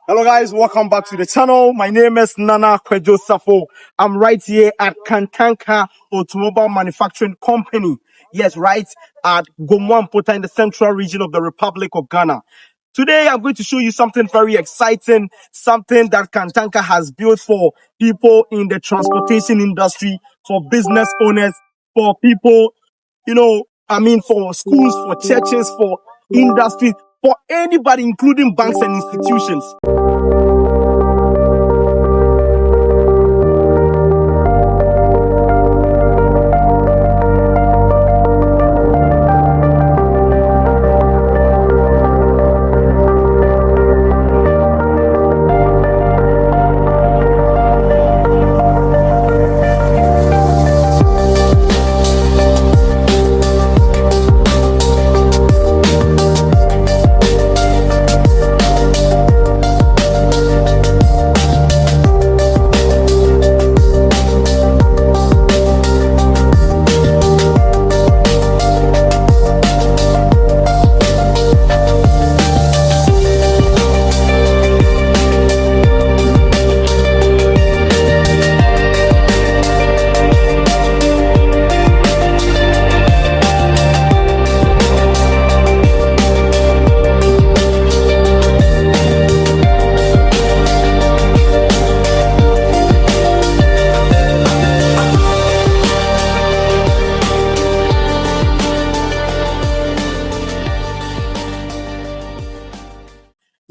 Hello guys, welcome back to the channel. My name is Kwadwo Safo. I'm right here at Kantanka Automobile Manufacturing Company. Yes, right at Gomwampota in the central region of the Republic of Ghana. Today I'm going to show you something very exciting, something that Kantanka has built for people in the transportation industry, for business owners, for people, for schools, for churches, for industries, for anybody, including banks and institutions.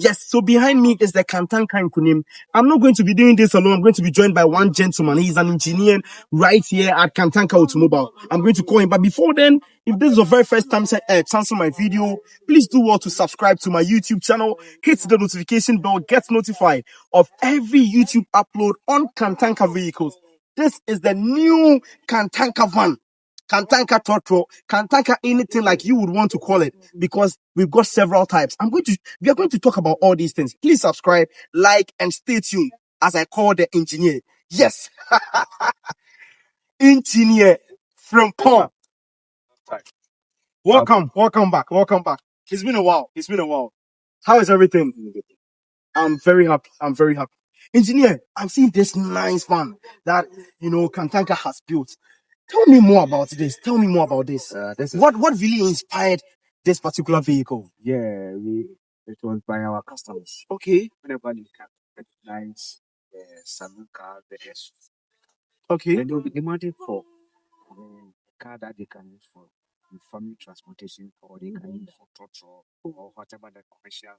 Yes, so behind me is the Kantanka Nkunim. I'm not going to be doing this alone. I'm going to be joined by one gentleman. He's an engineer right here at Kantanka Automobile. I'm going to call him. But before then, if this is your very first time chancing my video, please do well to subscribe to my YouTube channel. Hit the notification bell. Get notified of every YouTube upload on Kantanka vehicles. This is the new Kantanka van. Kantanka Trotro, Kantanka anything like you would want to call it, because we've got several types. We are going to talk about all these things. Please subscribe, like, and stay tuned as I call the engineer. Yes, engineer from Pong. Welcome back. It's been a while. How is everything? I'm very happy. Engineer, I'm seeing this nice van that Kantanka has built. Tell me more about this. What really inspired this particular vehicle? Yeah, it was by our customers. Okay. Whenever you can recognize the saloon car, the S. Okay. Then they'll be demanding for a car that they can use for family transportation, or they can use for Trotro or whatever the commercial.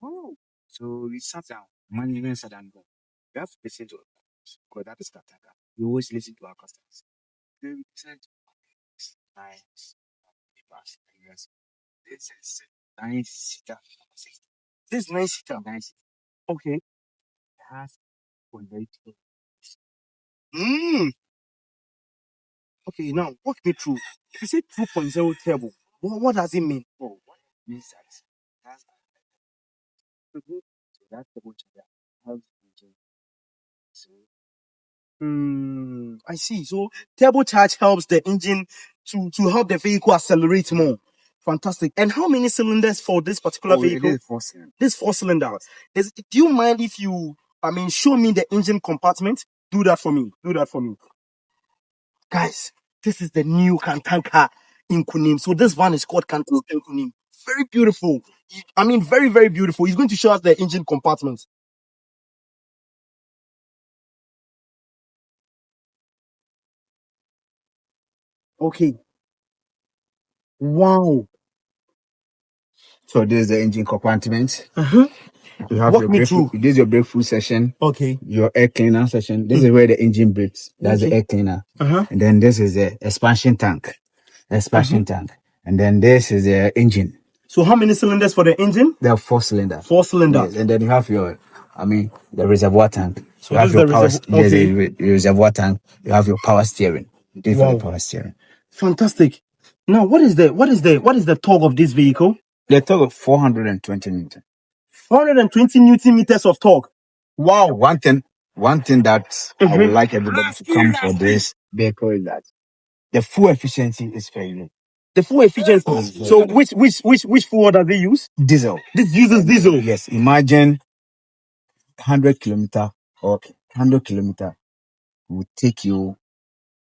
Oh. So we sat down, management sat down. We have to listen to us because that is Kantanka. We always listen to our customers. Then we said, nice. Yes. This is nice seater. This nice seater. Nice. Okay. It has connected. Okay, now walk me through. You say 2.0 turbo. What does it mean? Oh, what it means that's so that turbo charger has engine. So I see. So turbocharge helps the engine to help the vehicle accelerate more. Fantastic. And how many cylinders for this particular vehicle? It is 4-cylinder. This 4-cylinder. Do you mind if you, show me the engine compartment? Do that for me. Guys, this is the new Kantanka Nkunim. So this one is called Kantanka Nkunim. Very beautiful. Very, very beautiful. He's going to show us the engine compartment. Okay. Wow. So this is the engine compartment. You have Walk me through. This is your brake food section. Okay. Your air cleaner section. This is where the engine breaks. That's the air cleaner. And then this is the expansion tank. And then this is the engine. So how many cylinders for the engine? They are 4-cylinder. 4-cylinder. Yes. And then you have your, the reservoir tank. So you have your power. The reservoir tank. You have your power steering. This is power steering. Fantastic. Now, what is the torque of this vehicle? The torque of 420 newton. 420 Newton meters of torque. Wow. One thing that I would like everybody to come for this vehicle is that the fuel efficiency is very low. The fuel efficiency. So which fuel does it use? Diesel. This uses diesel. Yes. Imagine 100 kilometer or 100 kilometer would take you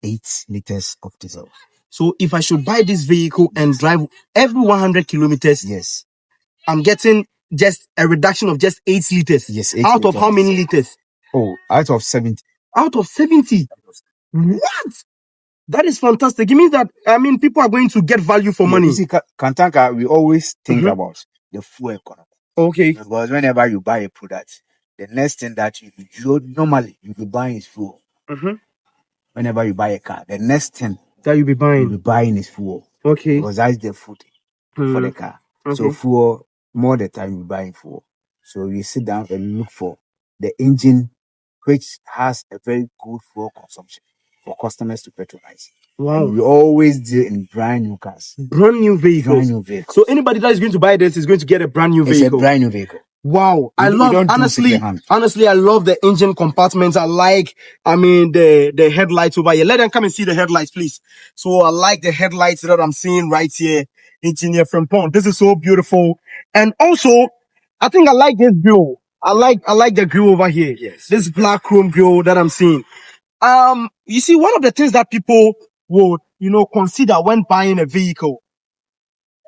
8 liters of diesel. So if I should buy this vehicle and drive every 100 kilometers, yes, I'm getting just a reduction of just 8 liters. Yes, out of how many liters? Oh, out of 70. Out of 70. What? That is fantastic. It means that, people are going to get value for money. You see, Kantanka, we always think about the fuel economy. Okay. Because whenever you buy a product, the next thing that you normally be buying is fuel. Whenever you buy a car, the next thing that you'll be buying is fuel. Okay. Because that's the food for the car. Okay. So fuel, more the time you're buying fuel. So you sit down and look for the engine which has a very good fuel consumption for customers to patronize. Wow. And we always deal in brand new cars. Brand new vehicles. Brand new vehicles. So anybody that is going to buy this is going to get a brand new vehicle. It's a brand new vehicle. Wow. Honestly, I love the engine compartments. I like, the headlights over here. Let them come and see the headlights, please. So I like the headlights that I'm seeing right here. Engineer from Pond. This is so beautiful. And also, I think I like this grill. I like the grill over here. Yes. This black chrome grill that I'm seeing. You see, one of the things that people would, consider when buying a vehicle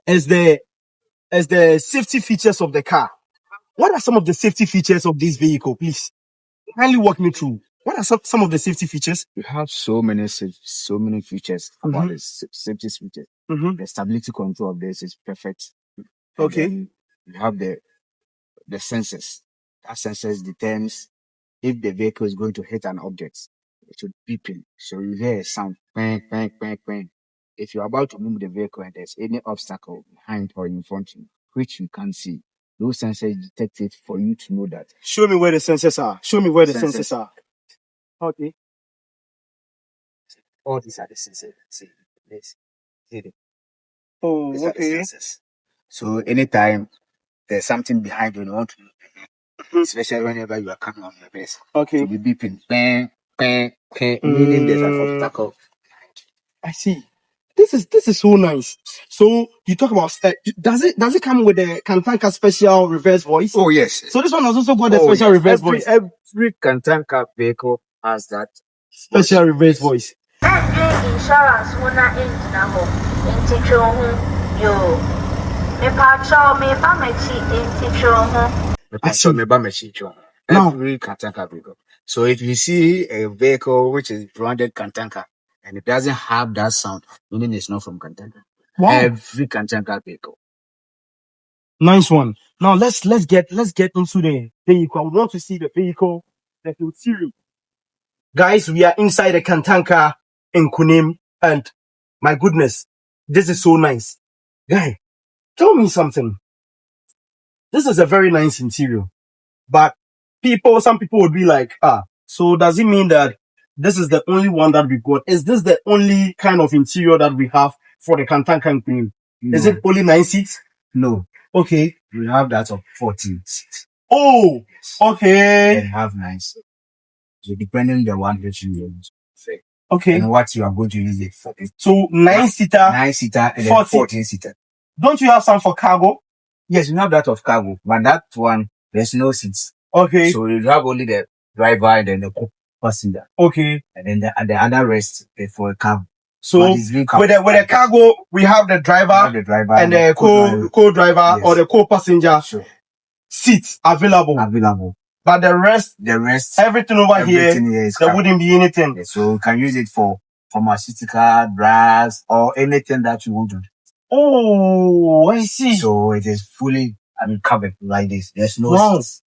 is the safety features of the car. What are some of the safety features of this vehicle, please? Kindly walk me through. What are some of the safety features? We have so many features about the safety features. The stability control of this is perfect. Okay. You have the sensors. That sensors determines if the vehicle is going to hit an object. It should beeping. So you hear a sound, bang, bang, bang, bang. If you're about to move the vehicle and there's any obstacle behind or in front of you, which you can't see, those sensors detect it for you to know that. Show me where the sensors are. Show me where the sensors are. Okay. All these are the sensors. See this. Oh, These okay. are the sensors. So anytime there's something behind you, you want to, especially whenever you are coming on your base, okay, to be beeping, bang, bang, bang, meaning there's an obstacle. I see. This is so nice. So you talk about does it come with the Kantanka special reverse voice? Oh yes. So this one has also got the special reverse voice. Every Kantanka vehicle has that special reverse voice. Insurance every Kantanka vehicle. So if you see a vehicle which is branded Kantanka and it doesn't have that sound, meaning it's not from Kantanka. Wow. Every Kantanka vehicle. Nice one. Now let's get into the vehicle. I would want to see the vehicle, the interior. Guys, we are inside the Kantanka Nkunim, and my goodness, this is so nice. Guy, tell me something. This is a very nice interior, but some people would be like, so does it mean that this is the only one that we got? Is this the only kind of interior that we have for the Kantanka Nkunim? No. Is it only 9 seats? No. Okay. We have that of 14 seats. Oh, okay. And have 9 seats. So depending on the one that you use. Okay. And what you are going to use it for. So 9-seater. 9-seater and 14-seater. Don't you have some for cargo? Yes, we have that of cargo, but that one, there's no seats. Okay. So you have only the driver and then the passenger. Okay. And then the other rest is for a cargo. So with the cargo, we have the driver, and the co-driver or the co-passenger seats available. But the rest, everything over here, there wouldn't be anything. Yeah, so you can use it for pharmaceutical, drugs, or anything that you want to do. Oh, I see. So it is fully, covered like this. There's no seats.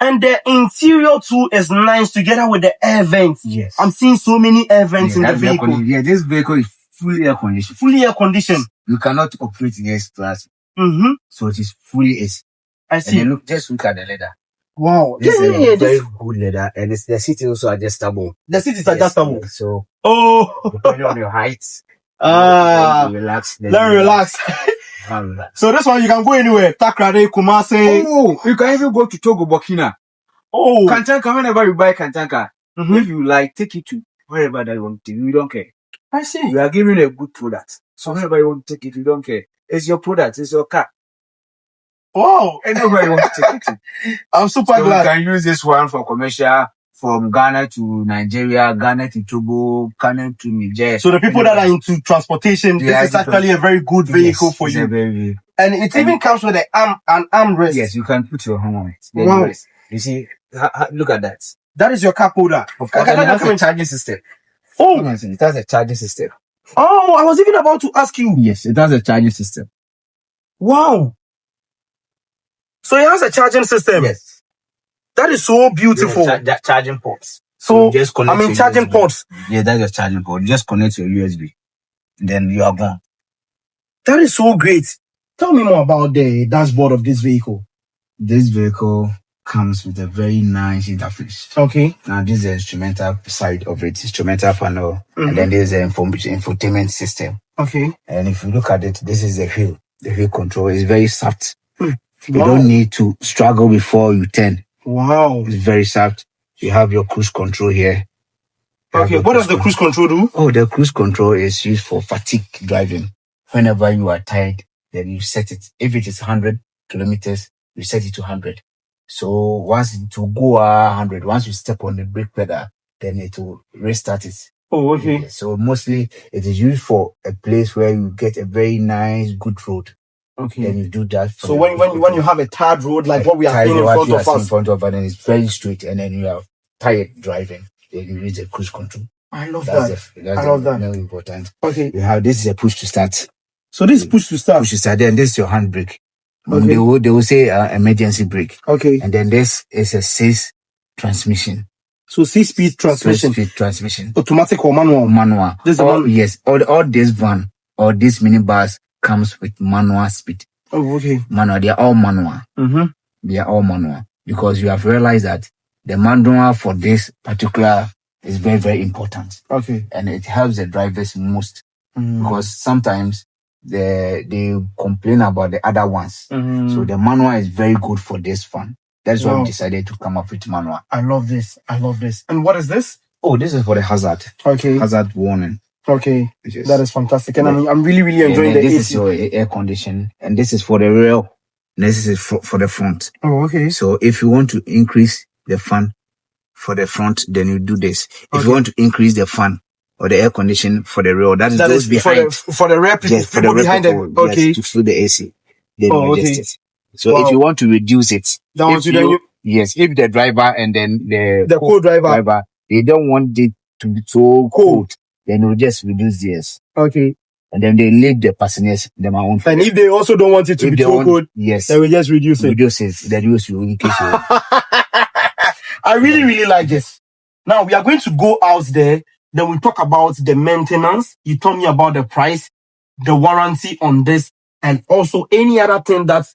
And the interior too is nice together with the air vents. Yes. I'm seeing so many air vents in the vehicle. Yeah, this vehicle is fully air conditioned. Fully air conditioned. You cannot operate in air class. So it is fully AC. I see. And then just look at the leather. Wow. This is a very good leather, and the seat is also adjustable. The seat is adjustable. So, depending on your height, relax. Let me relax. So this one you can go anywhere. Takrade, Kumasi. Oh, you can even go to Togo, Burkina. Oh, Kantanka. Whenever you buy Kantanka, if you like, take it to wherever that you want to. We don't care. I see. You are giving a good product. So whenever you want to take it, you don't care. It's your product. It's your car. Wow. Anywhere you want to take it to. I'm super So glad. you can use this one for commercial from Ghana to Nigeria, Ghana to Togo, Ghana to Niger. So the people that are into transportation, this is actually a very good vehicle for you. And it even comes with an armrest. Yes, you can put your hand on it. Then Wow. rest. You see, look at that. That is your cup holder. Of course, and it has a charging system. Oh, it has a charging system. Oh, I was even about to ask you. Yes, it has a charging system. Wow. So it has a charging system. Yes. That is so beautiful. Charging ports. So you just connect charging USB. ports. Yeah, that's your charging port. You just connect your USB. Then you are gone. That is so great. Tell me more about the dashboard of this vehicle. This vehicle comes with a very nice interface. Okay. Now this is the instrumental side of it, instrumental panel, and then there's the infotainment system. Okay. And if you look at it, this is the wheel. The wheel control is very soft. Wow. You don't need to struggle before you turn. Wow. It's very soft. You have your cruise control here. Okay, what does the cruise control do? Oh, the cruise control is used for fatigue driving. Whenever you are tired, then you set it. If it is 100 kilometers, you set it to 100. So once to go 100, once you step on the brake pedal, then it will restart it. Oh, okay. So mostly it is used for a place where you get a very nice, good road. Okay. Then you do that. So when you have a tarred road, like what we are seeing in front of us. In front of us, and it's very straight, and then you are tired driving, then you use the cruise control. I love that. I love that. Very important. Okay. You have this is a push to start. So this is push to start. Push to start. Then this is your handbrake. Okay. They will say emergency brake. Okay. And then this is a 6 transmission. So 6-speed transmission. 6-speed transmission. Automatic or manual? Manual. Yes. All this van or this minibus comes with manual speed. Oh, okay. Manual. They are all manual. They are all manual because you have realized that the manual for this particular is very, very important. Okay. And it helps the drivers most because sometimes they complain about the other ones. So the manual is very good for this one. That's why we decided to come up with manual. I love this. And what is this? Oh, this is for the hazard. Okay. Hazard warning. Okay. That is fantastic. And I'm really, really enjoying the this AC. This is your air condition. And this is for the rear. And this is for the front. Oh, okay. So if you want to increase the fan for the front, then you do this. If you want to increase the fan or the air condition for the rear, that is behind. For the rear people, yes, for the behind them. Okay. Yes, to fill the AC. Then you adjust it. So if you want to reduce it, if the driver and then the co-driver, they don't want it to be so cold, then you just reduce this. Okay. And then they leave the passengers their own. And if they also don't want it to be too cold, yes, then we just reduce it. Reduce it. Then you in case you. I really, really like this. Now we are going to go out there. Then we talk about the maintenance. You told me about the price, the warranty on this, and also any other thing that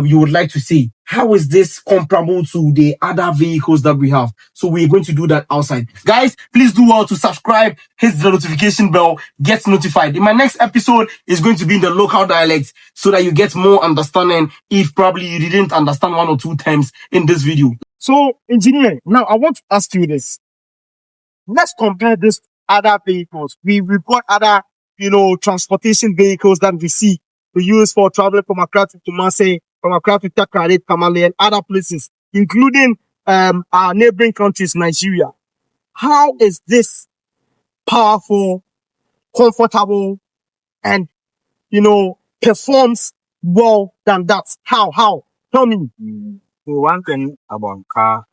you would like to see. How is this comparable to the other vehicles that we have? So we're going to do that outside. Guys, please do well to subscribe, hit the notification bell, get notified. In my next episode is going to be in the local dialect so that you get more understanding if probably you didn't understand 1 or 2 terms in this video. So, engineer, now I want to ask you this. Let's compare this to other vehicles. We've got other, transportation vehicles that we see we use for traveling from Accra to Marseille, from Accra to Takrade, Tamale, and other places, including our neighboring countries, Nigeria. How is this powerful, comfortable, and, performs well than that? How? Tell me. So one thing about car,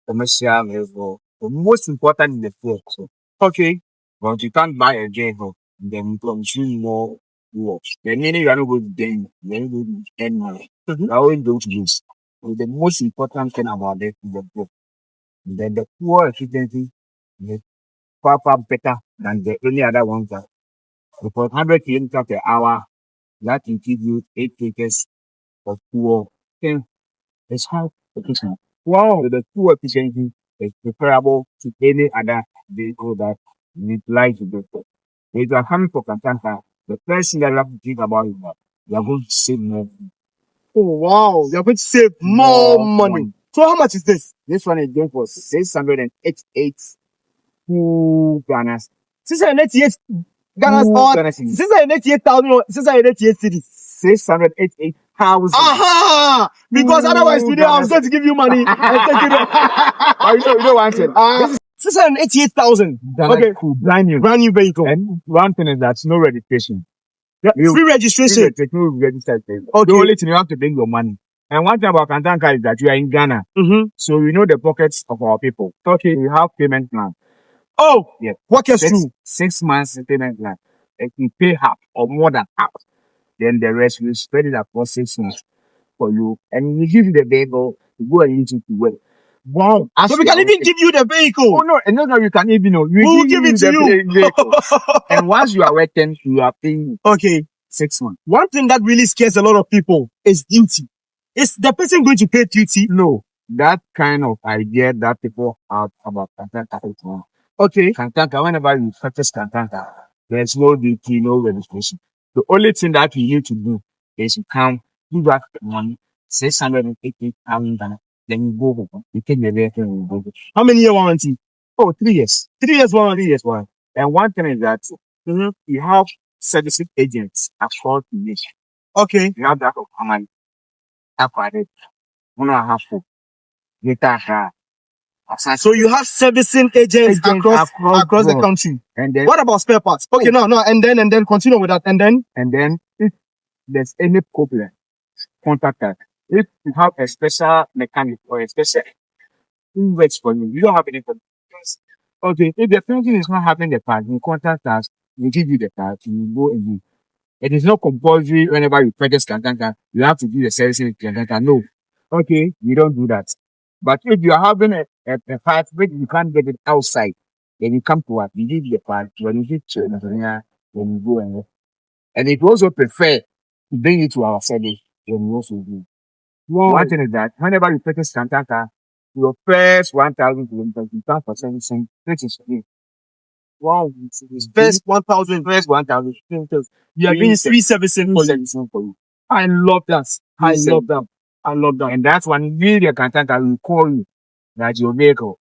commercial vehicle, the most important is the fuel. So, okay. But you can't buy a vehicle, then you consume more works. Then you are not going to gain, then you will earn money. You always go to use. So the most important thing about it is the fuel. Then the fuel efficiency is far better than the any other ones that because 100 kilometers per hour, that will give you 8 liters of fuel. Okay. It's high efficient. Wow. So the fuel efficiency is preferable to any other vehicle that utilize the vehicle. If you are coming for Kantanka, the first thing that you have to think about is that you are going to save more. Oh wow, you are going to save more money. So how much is this? This one is going for 688 Ghana. 688 Ghana or 688,000 or 688 cities. 688,000. Aha! Because otherwise today I was going to give you money and take it off. You know one thing. This is 688,000. Okay. cool, brand new. Brand new vehicle. And one thing is that no registration. Free registration. No registered. Okay. The only thing you have to bring your money. And one thing about Kantanka is that you are in Ghana. Mm-hmm. So we know the pockets of our people. Okay. We have payment plan. Oh, Yeah. what is true? 6 months payment plan. If you pay half or more than half, then the rest will spread it across 6 months for you. And we give you the vehicle to go and use it to work. Wow. So we can even give you the vehicle. Oh no, and no, you can even know. We will give it to you. Vehicle. And once you are working, you are paying. Okay. 6 months. One thing that really scares a lot of people is duty. Is the person going to pay duty? No. That kind of idea that people have about Kantanka. Okay. Kantanka, whenever you purchase Kantanka, there's no duty, no registration. The only thing that you need to do is you come, give back the money, 680,000 Ghana. Then you go home. You take the vehicle and you go home. How many year warranty? Oh, 3 years. 3 years warranty. 3 years warranty. And one thing is that you have servicing agents across the nation. Okay. You have that of Amman. Acquired. One and a half. So you have servicing agents across the country. And then what about spare parts? Okay, no, and then continue with that. And then if there's any problem, contact us. If you have a special mechanic or a special invoice for you, you don't have any problem. Okay, if the person is not having the part, you contact us, we give you the part, you go and do. It is not compulsory whenever you purchase Kantanka, you have to do the servicing with Kantanka. No. Okay, we don't do that. But if you are having a part which you can't get it outside, then you come to us, we give you the part, when you get to then you go and if you also prefer to bring it to our service, then we also do. Wow. One thing is that whenever you purchase Kantanka, your first 1,000 kilometers, you come for servicing, which is free. Wow, first 1,000 kilometers. You are doing free servicing for you. I love that. I love that. And that's when you the Kantanka will call you that your vehicle.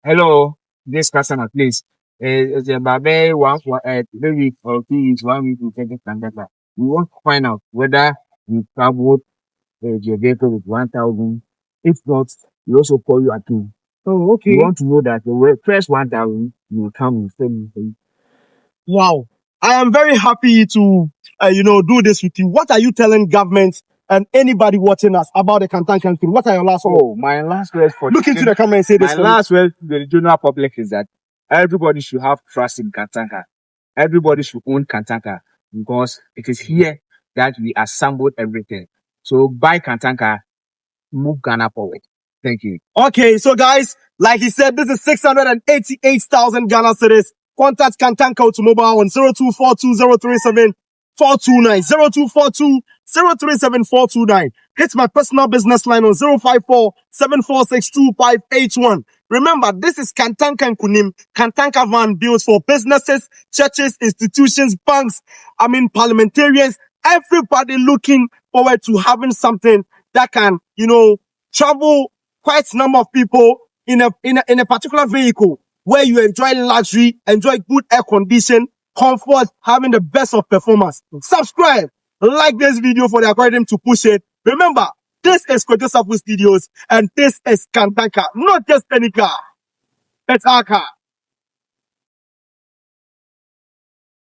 Hello, this customer, please. Maybe 1 week or 2 weeks, 1 week to take Kantanka. We want to find out whether you traveled your vehicle with 1,000. If not, we also call you at 2. Oh, okay. We want to know that the first 1,000 you will come and send. Wow. I am very happy to, do this with you. What are you telling government and anybody watching us about the Kantanka Nkunim? What are your last words? Oh, my last words for look into the comment and say this. My last words to the general public is that everybody should have trust in Kantanka. Everybody should own Kantanka because it is here that we assembled everything. So buy Kantanka, move Ghana forward. Thank you. Okay, so guys, like he said, this is 688,000 Ghana cedis. Contact Kantanka Automobile on 0242 037 429. 0242 037 429. Hit my personal business line on 054 746 2581. Remember, this is Kantanka Nkunim, Kantanka van built for businesses, churches, institutions, banks, parliamentarians, everybody looking forward to having something that can, travel quite a number of people in a particular vehicle where you enjoy luxury, enjoy good air condition, comfort, having the best of performance. Subscribe, like this video for the algorithm to push it. Remember, this is Kwadwo Safo Studios and this is Kantanka, not just any car. It's our car.